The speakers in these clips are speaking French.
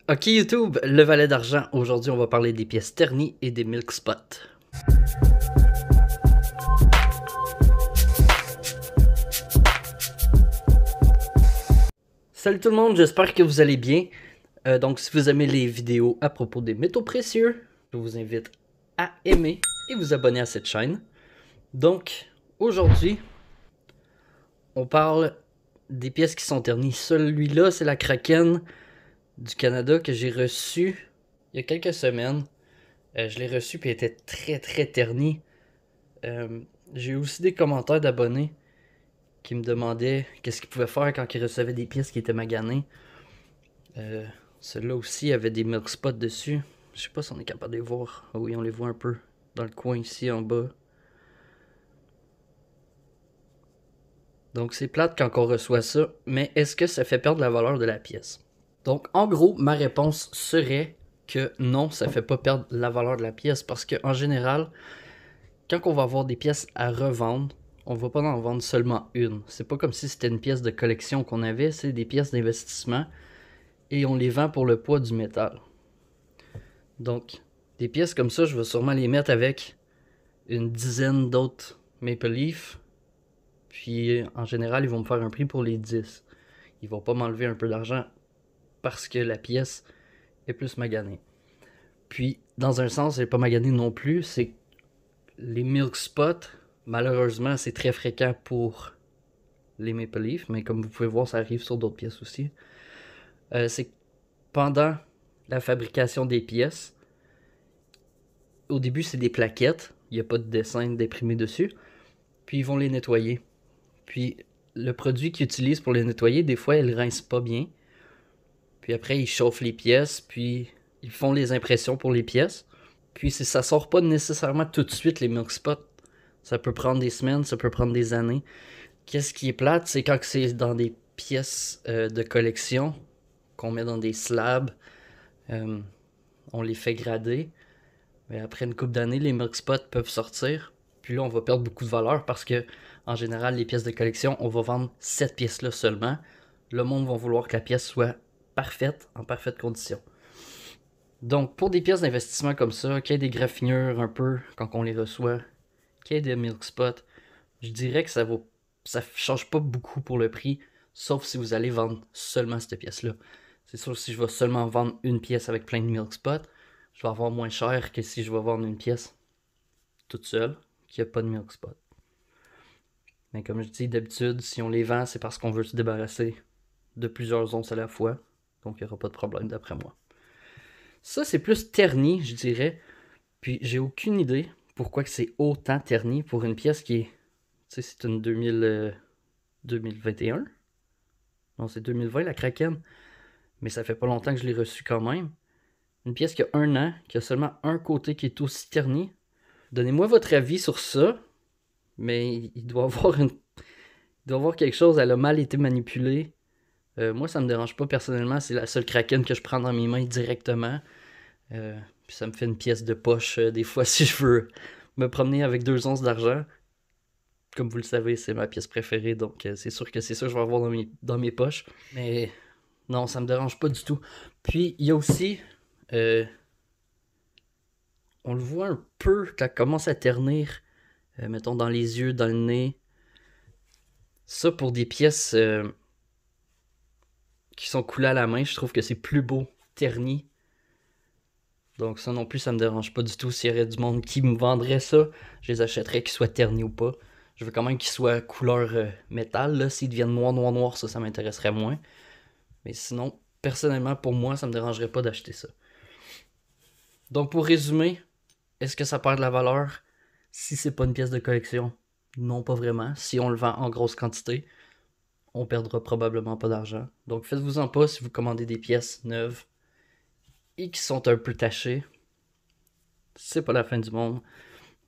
Ok YouTube, le valet d'argent. Aujourd'hui, on va parler des pièces ternies et des milk spots. Salut tout le monde, j'espère que vous allez bien. Donc, si vous aimez les vidéos à propos des métaux précieux, je vous invite à aimer et vous abonner à cette chaîne. Donc, aujourd'hui, on parle des pièces qui sont ternies. Celui-là, c'est la Kraken du Canada que j'ai reçu il y a quelques semaines. Je l'ai reçu et elle était très ternie. J'ai eu aussi des commentaires d'abonnés qui me demandaient qu'est-ce qu'ils pouvaient faire quand ils recevaient des pièces qui étaient maganées. Celle-là aussi avait des milk spots dessus. Je sais pas si on est capable de les voir. Ah oui, on les voit un peu dans le coin ici en bas. Donc c'est plate quand on reçoit ça, mais est-ce que ça fait perdre la valeur de la pièce? Donc en gros, ma réponse serait que non, ça fait pas perdre la valeur de la pièce parce qu'en général, quand on va avoir des pièces à revendre, on va pas en vendre seulement une. C'est pas comme si c'était une pièce de collection qu'on avait, c'est des pièces d'investissement et on les vend pour le poids du métal. Donc, des pièces comme ça, je vais sûrement les mettre avec une dizaine d'autres Maple Leaf. Puis, en général, ils vont me faire un prix pour les 10. Ils vont pas m'enlever un peu d'argent parce que la pièce est plus maganée. Puis, dans un sens, elle est pas maganée non plus, c'est les milk spots, malheureusement, c'est très fréquent pour les Maple Leaf, mais comme vous pouvez voir, ça arrive sur d'autres pièces aussi. C'est pendant la fabrication des pièces, au début, c'est des plaquettes, il n'y a pas de dessin d'imprimé dessus, puis ils vont les nettoyer. Puis le produit qu'ils utilisent pour les nettoyer, des fois, ils rincent pas bien. Puis après, ils chauffent les pièces, puis ils font les impressions pour les pièces. Puis ça sort pas nécessairement tout de suite les milk spots. Ça peut prendre des semaines, ça peut prendre des années. Qu'est-ce qui est plate, c'est quand c'est dans des pièces de collection qu'on met dans des slabs, on les fait grader. Mais après une couple d'années, les milk spots peuvent sortir. Puis là, on va perdre beaucoup de valeur parce que, en général, les pièces de collection, on va vendre cette pièce-là seulement. Le monde va vouloir que la pièce soit parfaite, en parfaite condition. Donc, pour des pièces d'investissement comme ça, qu'il y ait des graffinures un peu quand on les reçoit, qu'il y ait des milk spots, je dirais que ça change pas beaucoup pour le prix, sauf si vous allez vendre seulement cette pièce-là. C'est sûr, si je vais seulement vendre une pièce avec plein de milk spots, je vais avoir moins cher que si je vais vendre une pièce toute seule qui a pas de milk spot. Mais comme je dis d'habitude, si on les vend, c'est parce qu'on veut se débarrasser de plusieurs onces à la fois. Donc il n'y aura pas de problème d'après moi. Ça, c'est plus terni, je dirais. Puis j'ai aucune idée pourquoi que c'est autant terni pour une pièce qui est... Tu sais, c'est une 2021. Non, c'est 2020 la Kraken. Mais ça fait pas longtemps que je l'ai reçue quand même. Une pièce qui a 1 an, qui a seulement un côté qui est aussi terni. Donnez-moi votre avis sur ça. Mais il doit avoir quelque chose, elle a mal été manipulée. Moi, ça me dérange pas personnellement, c'est la seule Kraken que je prends dans mes mains directement. Puis ça me fait une pièce de poche des fois si je veux me promener avec 2 onces d'argent. Comme vous le savez, c'est ma pièce préférée, donc c'est sûr que c'est ça que je vais avoir dans mes poches. Mais non, ça me dérange pas du tout. Puis il y a aussi, on le voit un peu quand elle commence à ternir, mettons dans les yeux, dans le nez. Ça, pour des pièces qui sont coulées à la main, je trouve que c'est plus beau, terni. Donc ça non plus, ça me dérange pas du tout. S'il y aurait du monde qui me vendrait ça, je les achèterais qu'ils soient ternis ou pas. Je veux quand même qu'ils soient couleur métal. Là. S'ils deviennent noir, ça m'intéresserait moins. Mais sinon, personnellement, pour moi, ça me dérangerait pas d'acheter ça. Donc pour résumer, est-ce que ça perd de la valeur si c'est pas une pièce de collection? Non, pas vraiment. Si on le vend en grosse quantité, on perdra probablement pas d'argent. Donc faites-vous-en pas si vous commandez des pièces neuves et qui sont un peu tachées. C'est pas la fin du monde.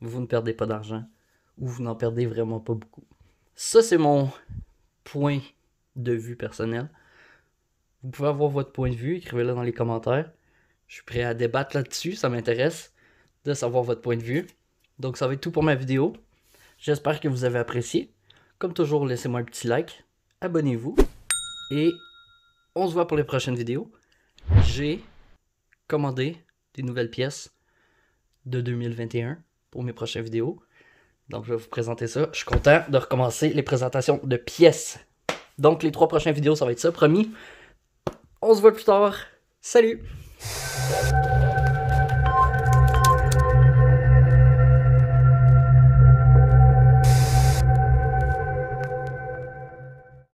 Vous ne perdez pas d'argent ou vous n'en perdez vraiment pas beaucoup. Ça, c'est mon point de vue personnel. Vous pouvez avoir votre point de vue, écrivez-le dans les commentaires. Je suis prêt à débattre là-dessus, ça m'intéresse de savoir votre point de vue. Donc ça va être tout pour ma vidéo. J'espère que vous avez apprécié. Comme toujours, laissez-moi un petit like, abonnez-vous et on se voit pour les prochaines vidéos. j'ai commandé des nouvelles pièces de 2021 pour mes prochaines vidéos. Donc, je vais vous présenter ça. Je suis content de recommencer les présentations de pièces. Donc, les 3 prochaines vidéos, ça va être ça, promis. On se voit plus tard. Salut!